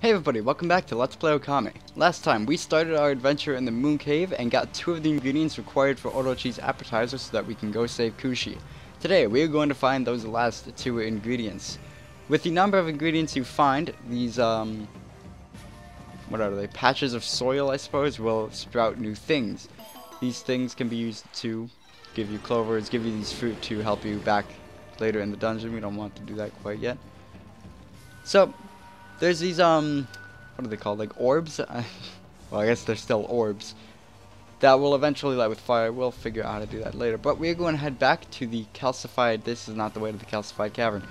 Hey everybody, welcome back to Let's Play Okami. Last time, we started our adventure in the Moon Cave and got 2 of the ingredients required for Orochi's appetizer so that we can go save Kushi. Today, we are going to find those last 2 ingredients. With the number of ingredients you find, these, what are they, patches of soil, I suppose, will sprout new things. These things can be used to give you clovers, give you these fruit to help you back later in the dungeon. We don't want to do that quite yet. So, there's these, what are they called, like orbs? Well, I guess they're still orbs. That will eventually light with fire. We'll figure out how to do that later. But we're going to head back to the calcified, this is not the way to the calcified cavern.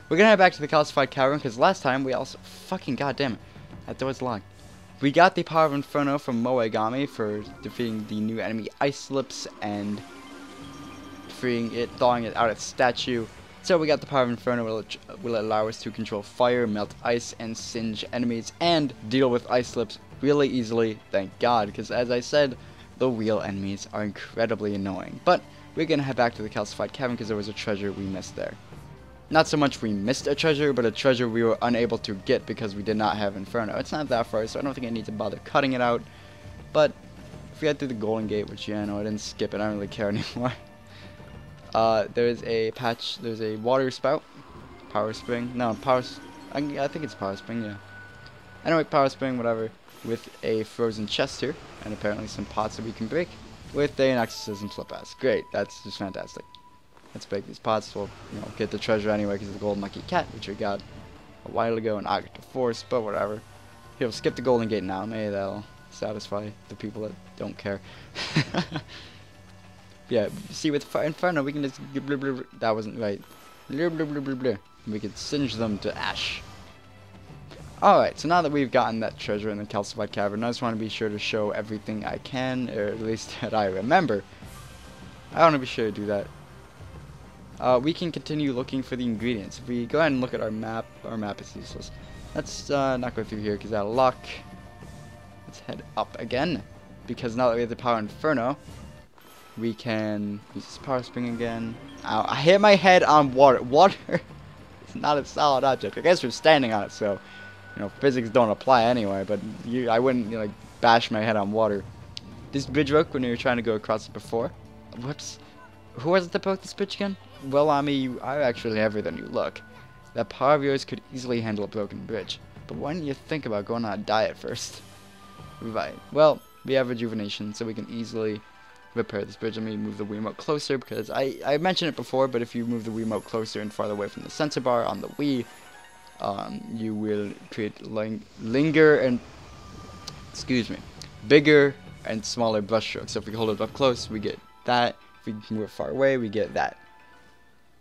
We're going to head back to the calcified cavern because last time we also, fucking goddamn it, that door's locked. We got the power of Inferno from Okami for defeating the new enemy Ice Lips and freeing it, thawing it out its statue. So we got the power of Inferno, which will allow us to control fire, melt ice, and singe enemies, and deal with Ice Lips really easily, thank God, because as I said, the real enemies are incredibly annoying. But we're going to head back to the calcified cavern because there was a treasure we missed there. Not so much we missed a treasure, but a treasure we were unable to get because we did not have Inferno. It's not that far, so I don't think I need to bother cutting it out. But if we head through the Golden Gate, which, yeah, no, I didn't skip it, I don't really care anymore. There's a patch, there's a water spout, power spring, no, I think it's power spring, yeah. Anyway, power spring, whatever, with a frozen chest here, and apparently some pots that we can break, with an exorcism slip ass. Great, that's just fantastic. Let's break these pots, we'll, get the treasure anyway, because of the golden lucky cat, which we got a while ago in Agatha Force, but whatever. Here, we'll skip the Golden Gate now, maybe that'll satisfy the people that don't care. Yeah, see with Inferno we can just blah, blah, blah. That wasn't right. Blah, blah, blah, blah, blah. We could singe them to ash. Alright, so now that we've gotten that treasure in the calcified cavern, I just want to be sure to show everything I can, or at least that I remember. I want to be sure to do that. We can continue looking for the ingredients. If we go ahead and look at our map is useless. Let's not go through here because that'll lock. Let's head up again, because now that we have the power Inferno, we can use this power spring again. Ow, I hit my head on water. Water is not a solid object. I guess we're standing on it, so, physics don't apply anyway, but I wouldn't, like, bash my head on water. This bridge broke when we were trying to go across it before. Whoops. Who was it that broke this bridge again? Well, Ami, you are actually heavier than you look. That power of yours could easily handle a broken bridge. But why didn't you think about going on a diet first? Right. Well, we have rejuvenation, so we can easily repair this bridge. Let me move the Wiimote closer because I mentioned it before, but if you move the Wiimote closer and farther away from the sensor bar on the Wii, you will create bigger and smaller brush strokes. So if we hold it up close, we get that. If we move it far away, we get that.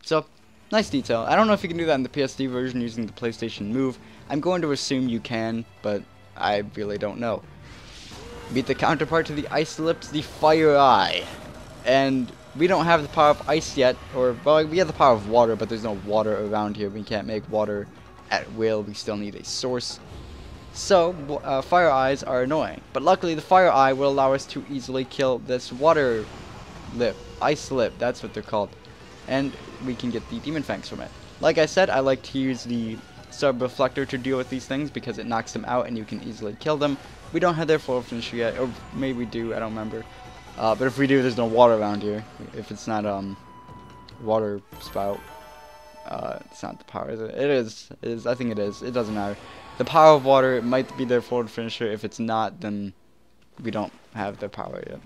So, nice detail. I don't know if you can do that in the PSD version using the PlayStation Move. I'm going to assume you can, but I really don't know. Beat the counterpart to the Ice Lips, the Fire Eye. And we don't have the power of ice yet, well, we have the power of water, but there's no water around here. We can't make water at will. We still need a source. So, Fire Eyes are annoying. But luckily, the Fire Eye will allow us to easily kill this water lip. Ice Lip, that's what they're called. And we can get the Demon Fangs from it. Like I said, I like to use the Sub-Reflector to deal with these things because it knocks them out and you can easily kill them. We don't have their full finisher yet, or maybe we do, I don't remember. But if we do, there's no water around here. If it's not water spout, it's not the power, is it? It is, I think it is. It doesn't matter. The power of water, it might be their forward finisher. If it's not, then we don't have their power yet.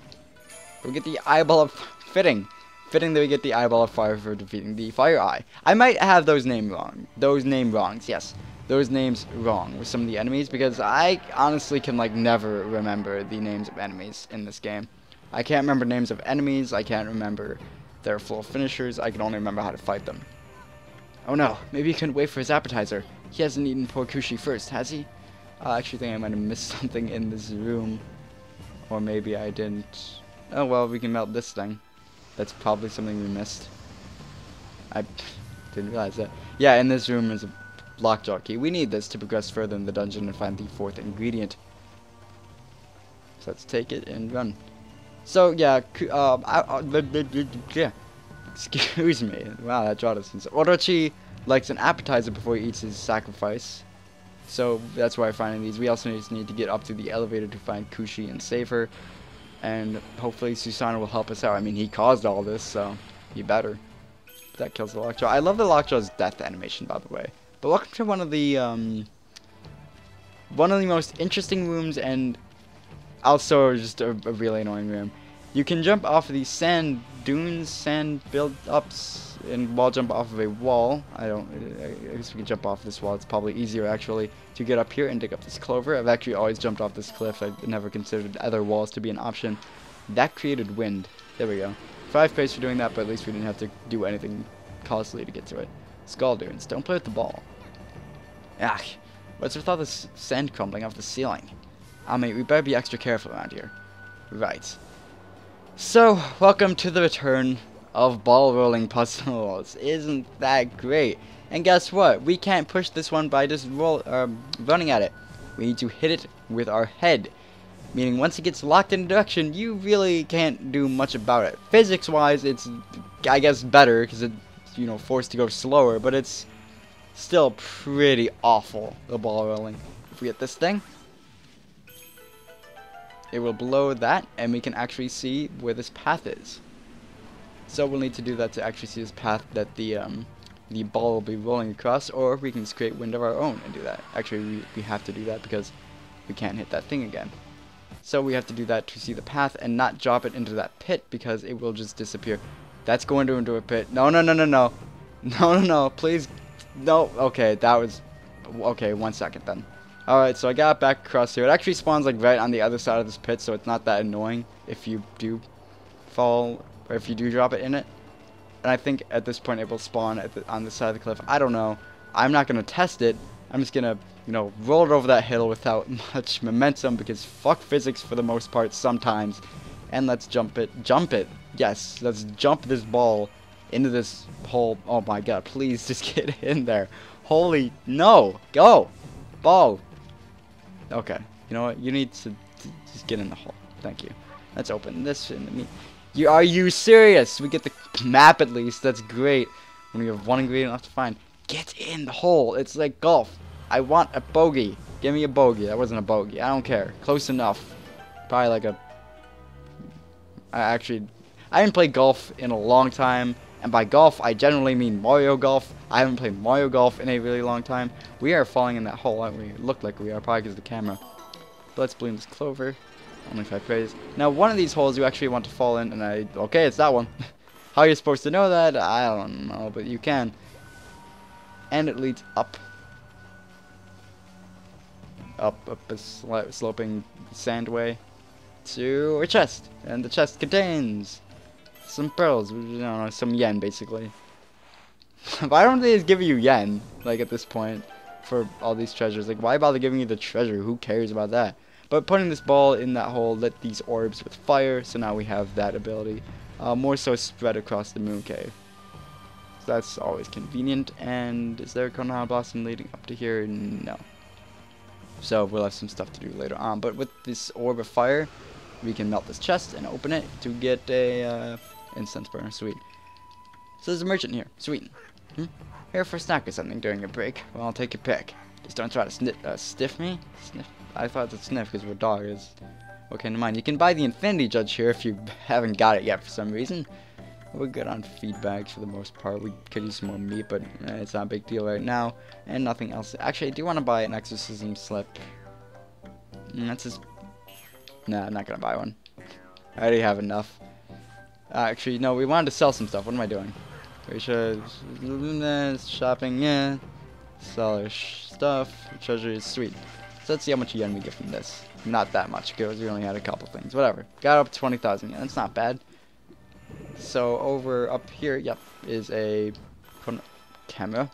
We get the Eyeball of Fitting. Fitting that we get the Eyeball of Fire for defeating the Fire Eye. I might have those names wrong. Those name wrongs, yes. Those names wrong with some of the enemies because I honestly can never remember the names of enemies in this game. I can't remember names of enemies, I can't remember their full finishers, I can only remember how to fight them. Oh no, maybe he couldn't wait for his appetizer. He hasn't eaten poor Kushi first, has he? I actually think I might have missed something in this room. Or maybe I didn't. Oh well, we can melt this thing. That's probably something we missed. I didn't realize that. Yeah, in this room is a lockjaw key. We need this to progress further in the dungeon and find the 4th ingredient. So let's take it and run. So yeah, excuse me. Wow, that jaw distance. Orochi likes an appetizer before he eats his sacrifice. So that's why I'm finding these. We also just need to get up to the elevator to find Kushi and save her. And hopefully Susanoo will help us out. I mean, he caused all this, so he better. That kills the Lockjaw. I love the Lockjaw's death animation, by the way. But welcome to one of the most interesting rooms, and also just a really annoying room. You can jump off of these sand dunes, sand build-ups, and wall jump off of a wall. I guess we can jump off this wall. It's probably easier, actually, to get up here and dig up this clover. I've actually always jumped off this cliff. I've never considered other walls to be an option. That created wind. There we go. 5 pace for doing that, but at least we didn't have to do anything costly to get to it. Skull dunes. Don't play with the ball. Ah, what's with all this sand crumbling off the ceiling? I mean, we better be extra careful around here. Right. So, welcome to the return of ball rolling puzzles. Isn't that great? And guess what? We can't push this one by just running at it. We need to hit it with our head. Meaning once it gets locked in a direction, you really can't do much about it. Physics-wise, it's, I guess, better because it's, you know, forced to go slower, but it's still pretty awful, the ball rolling. If we get this thing, it will blow that, and we can actually see where this path is. So we'll need to do that to actually see this path that the ball will be rolling across, or we can just create wind of our own and do that. Actually, we have to do that because we can't hit that thing again. So we have to do that to see the path and not drop it into that pit because it will just disappear. That's going into a pit. No, no, no, no, no. No, no, no. Please. No. Okay, that was... Okay, 1 second then. Alright, so I got back across here. It actually spawns like right on the other side of this pit, so it's not that annoying if you do fall, or if you do drop it in it. And I think at this point it will spawn on the side of the cliff. I don't know. I'm not going to test it. I'm just going to, you know, roll it over that hill without much momentum because fuck physics for the most part sometimes. And let's jump it. Jump it. Yes, let's jump this ball into this hole. Oh my god, please just get in there. Holy, no. Go. Ball. Okay, you know what? You need to just get in the hole. Thank you. Let's open this. Are you serious? We get the map at least. That's great. When we have one ingredient left to find. Get in the hole. It's like golf. I want a bogey. Give me a bogey. That wasn't a bogey. I don't care. Close enough. Probably like a... I haven't played golf in a long time. And by golf, I generally mean Mario Golf. I haven't played Mario Golf in a really long time. We are falling in that hole, aren't we? It looked like we are, probably because of the camera. But let's bloom this clover. Only 5 praise. Now, one of these holes you actually want to fall in, and okay, it's that one. How you're supposed to know that, I don't know, but you can. And it leads up. Up a sloping sandway to a chest. And the chest contains some pearls, I don't know, some yen, basically. Why don't they just give you yen, like, at this point, for all these treasures? Like, why bother giving you the treasure? Who cares about that? But putting this ball in that hole lit these orbs with fire, so now we have that ability. More so spread across the moon cave. So that's always convenient. And is there a Konoha Blossom leading up to here? No. So we'll have some stuff to do later on. But with this orb of fire, we can melt this chest and open it to get a incense burner. Sweet. So there's a merchant here. Sweet. Here for a snack or something during your break. Well, I'll take your pick. Just don't try to stiff me. Sniff. I thought it's sniff because we're a dog is. Okay, never mind. You can buy the Infinity Judge here if you haven't got it yet for some reason. We're good on feedbacks for the most part. We could use some more meat, but it's not a big deal right now. And nothing else. Actually, I do want to buy an exorcism slip. That's just... Nah, I'm not going to buy one. I already have enough. Actually, no, we wanted to sell some stuff. What am I doing? We should... Shopping, yeah. Sell our stuff. Treasure is sweet. So let's see how much yen we get from this. Not that much, because we only had a couple things. Whatever. Got up to 20,000 yen. That's not bad. So over up here, yep, is a camera.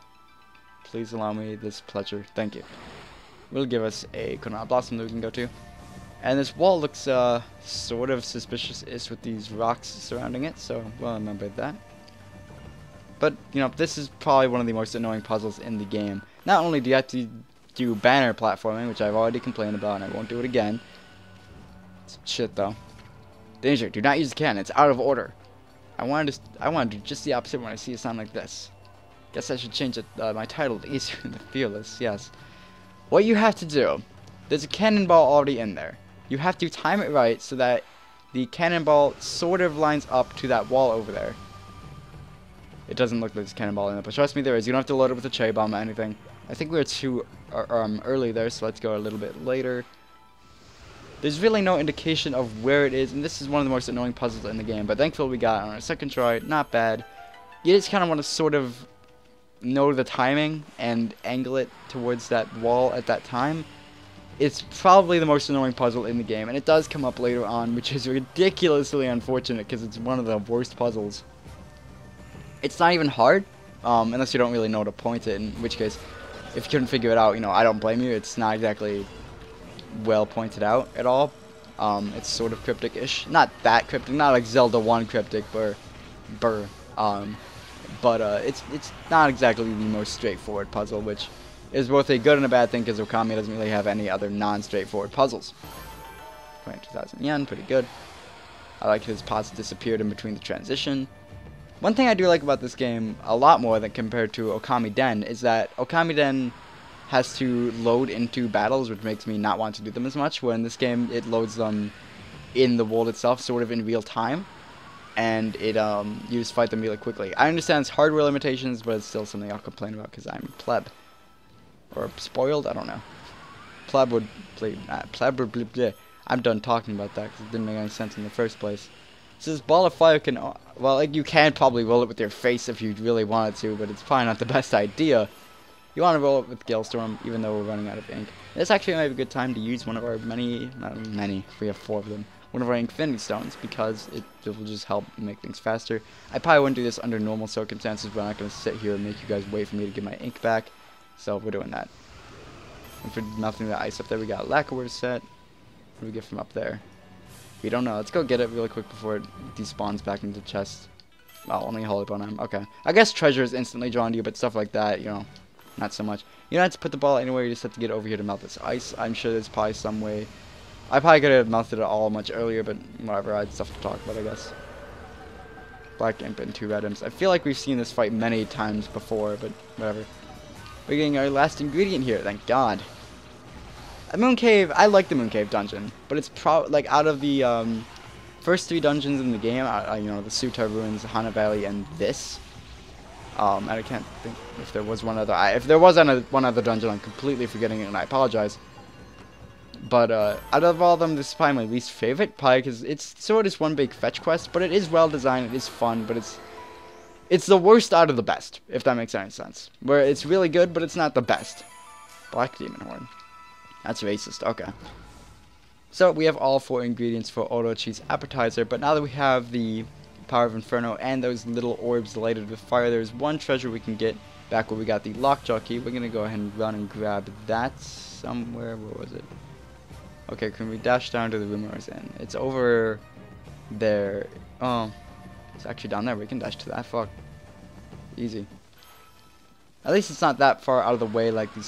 Please allow me this pleasure. Thank you. Will give us a Konoha Blossom that we can go to. And this wall looks sort of suspicious-ish with these rocks surrounding it, so we'll remember that. But, you know, this is probably one of the most annoying puzzles in the game. Not only do you have to do banner platforming, which I've already complained about and I won't do it again. It's shit, though. Danger, do not use the cannon, it's out of order. I want to do just the opposite when I see a sound like this. Guess I should change it, my title to Easier than Fearless, yes. What you have to do, there's a cannonball already in there. You have to time it right so that the cannonball sort of lines up to that wall over there. It doesn't look like there's a cannonball in it, but trust me, there is. You don't have to load it with a cherry bomb or anything. I think we were too early there, so let's go a little bit later. There's really no indication of where it is, and this is one of the most annoying puzzles in the game, but thankfully we got it on our second try. Not bad. You just kind of want to sort of know the timing and angle it towards that wall at that time. It's probably the most annoying puzzle in the game, and it does come up later on, which is ridiculously unfortunate because it's one of the worst puzzles. It's not even hard, unless you don't really know to point it, in which case, if you couldn't figure it out, you know, I don't blame you. It's not exactly well pointed out at all. It's sort of cryptic-ish. Not that cryptic, not like Zelda 1 cryptic, but it's not exactly the most straightforward puzzle, which is both a good and a bad thing because Okami doesn't really have any other non-straightforward puzzles. 22,000 yen, pretty good. I like his pots disappeared in between the transition. One thing I do like about this game a lot more than compared to Okami Den is that Okami Den has to load into battles, which makes me not want to do them as much, where in this game it loads them in the world itself, sort of in real time, and it you just fight them really quickly. I understand it's hardware limitations, but it's still something I'll complain about because I'm pleb. Or spoiled? I don't know. Pleb would play. Pleb would bleh. I'm done talking about that because it didn't make any sense in the first place. So this ball of fire can, well, like you can probably roll it with your face if you really wanted to, but it's probably not the best idea. You want to roll it with Galestorm, even though we're running out of ink. This actually might be a good time to use one of our we have 4 of them, one of our Infinity Stones, because it will just help make things faster. I probably wouldn't do this under normal circumstances, but I'm not going to sit here and make you guys wait for me to get my ink back. So we're doing that. And for melting the ice up there, we got Lacquer set. What do we get from up there? We don't know. Let's go get it really quick before it despawns back into the chest. Well, only Holy Bone. Okay. I guess treasure is instantly drawn to you, but stuff like that, you know, not so much. You don't have to put the ball anywhere. You just have to get over here to melt this ice. I'm sure there's probably some way. I probably could have melted it all much earlier, but whatever. I had stuff to talk about, I guess. Black Imp and 2 red imps. I feel like we've seen this fight many times before, but whatever. We're getting our last ingredient here, thank God. The Moon Cave, I like the Moon Cave dungeon, but it's like out of the first 3 dungeons in the game, you know, the Suta Ruins, Hana Valley, and this. And I can't think if there was one other. If there was one other dungeon, I'm completely forgetting it, and I apologize. But out of all of them, this is probably my least favorite, probably because it's sort of just one big fetch quest, but it is well designed, it is fun, but it's the worst out of the best, if that makes any sense. Where it's really good, but it's not the best. Black Demon Horn. That's racist, okay. So we have all 4 ingredients for Orochi's appetizer, but now that we have the Power of Inferno and those little orbs lighted with fire, there's one treasure we can get back where we got the lockjaw key. We're going to go ahead and run and grab that somewhere. Where was it? Okay, can we dash down to the room I was in? It's over there. Oh, it's actually down there. We can dash to that. Fuck. Easy. At least it's not that far out of the way like the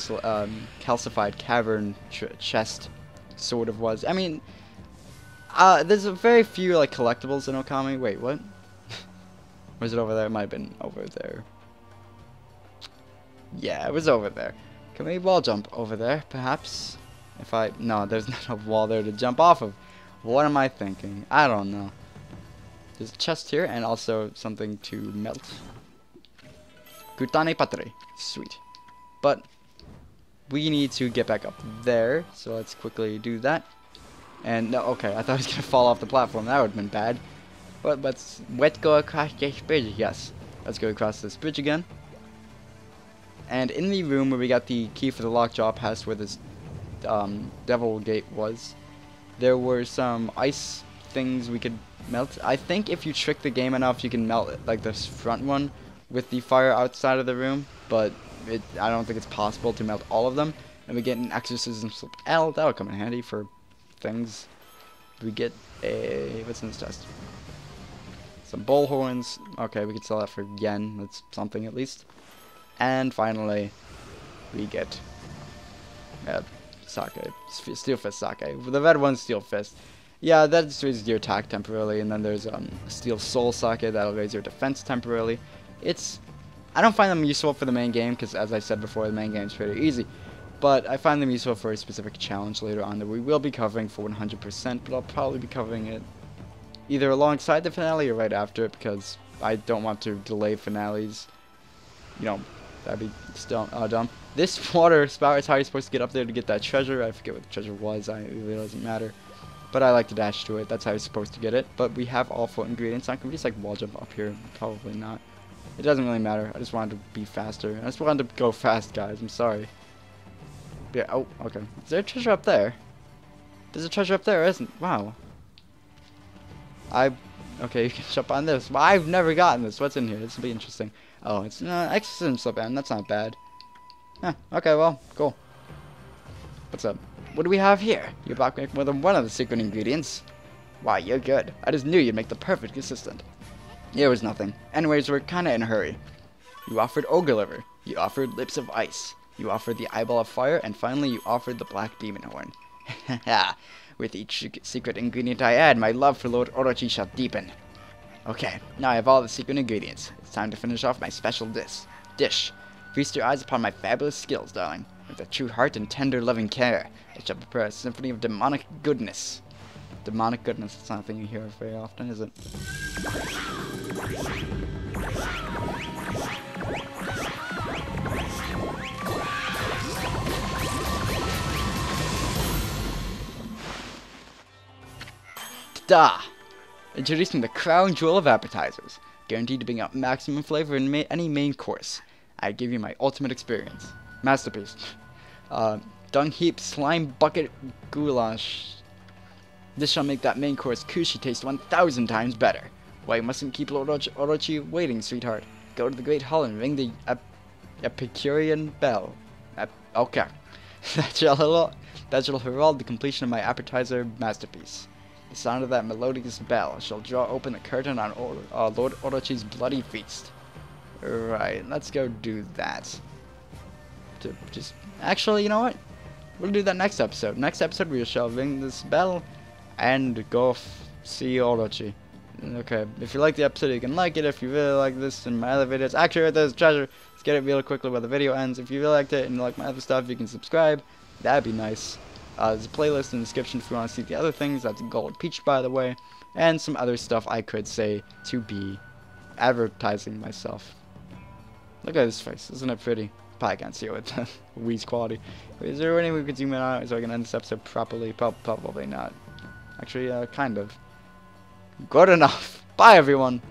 calcified cavern chest sort of was. I mean, there's a very few like collectibles in Okami. Wait, what? Was it over there? It might have been over there. Yeah, it was over there. Can we wall jump over there, perhaps? No, there's not a wall there to jump off of. What am I thinking? I don't know. There's a chest here and also something to melt. Kutane Patre. Sweet. But we need to get back up there, so let's quickly do that. And no, okay, I thought he was gonna fall off the platform. That would have been bad. But let's go across this bridge. Yes, let's go across this bridge again. And in the room where we got the key for the lockjaw past where this devil gate was, there were some ice things we could melt. I think if you trick the game enough, you can melt it, like this front one with the fire outside of the room, but I don't think it's possible to melt all of them. And we get an exorcism slip L. That'll come in handy for things. We get a, what's in this chest? Some bull horns. Okay, we can sell that for yen. That's something at least. And finally, we get sake. Steel fist sake. The red one's steel fist. Yeah, that raises your attack temporarily. And then there's steel soul sake. That'll raise your defense temporarily. I don't find them useful for the main game because, as I said before, the main game's pretty easy. But I find them useful for a specific challenge later on that we will be covering for 100%, but I'll probably be covering it either alongside the finale or right after it, because I don't want to delay finales. You know, that'd be dumb. This water spout is how you're supposed to get up there to get that treasure. I forget what the treasure was. It really doesn't matter. But I like to dash to it. That's how you're supposed to get it. But we have all 4 ingredients. Not gonna just like wall jump up here. Probably not. It doesn't really matter. I just wanted to be faster. I just wanted to go fast, guys. I'm sorry. Yeah. Oh, okay. Is there a treasure up there? There's a treasure up there, isn't? Wow. Okay, you can jump on this. Well, I've never gotten this. What's in here? This will be interesting. Oh, it's exorcism slip-in. That's not bad. Huh, okay, well, cool. What's up? What do we have here? You're about to make more than one of the secret ingredients. Wow, you're good. I just knew you'd make the perfect assistant. It was nothing. Anyways, we're kinda in a hurry. You offered ogre liver. You offered lips of ice. You offered the eyeball of fire. And finally, you offered the black demon horn. With each secret ingredient I add, my love for Lord Orochi shall deepen. Okay, now I have all the secret ingredients. It's time to finish off my special dish. Feast your eyes upon my fabulous skills, darling. With a true heart and tender, loving care, I shall prepare a symphony of demonic goodness. Demonic goodness, it's not a thing you hear very often, is it? Ta-da! Introducing the crown jewel of appetizers, guaranteed to bring out maximum flavor in any main course. I give you my ultimate experience. Masterpiece. Dung heap slime bucket goulash. This shall make that main course kushi taste 1,000 times better. Why, you mustn't keep Lord Orochi waiting, sweetheart. Go to the Great Hall and ring the Epicurean bell. Okay. That shall herald the completion of my appetizer masterpiece. The sound of that melodious bell shall draw open the curtain on Lord Orochi's bloody feast. Right, let's go do that. Actually, you know what? We'll do that next episode. Next episode, we shall ring this bell and go see Orochi. Okay, if you like the episode, you can like it. If you really like this and my other videos, actually, there's treasure. Let's get it really quickly while the video ends. If you really liked it and you like my other stuff, you can subscribe. That'd be nice. There's a playlist in the description if you want to see the other things. That's Gold Peach, by the way. And some other stuff I could say to be advertising myself. Look at this face. Isn't it pretty? Probably can't see it with the Wii's quality. Is there any way we could zoom in on it so I can end this episode properly? Probably not. Actually, kind of. Good enough. Bye, everyone.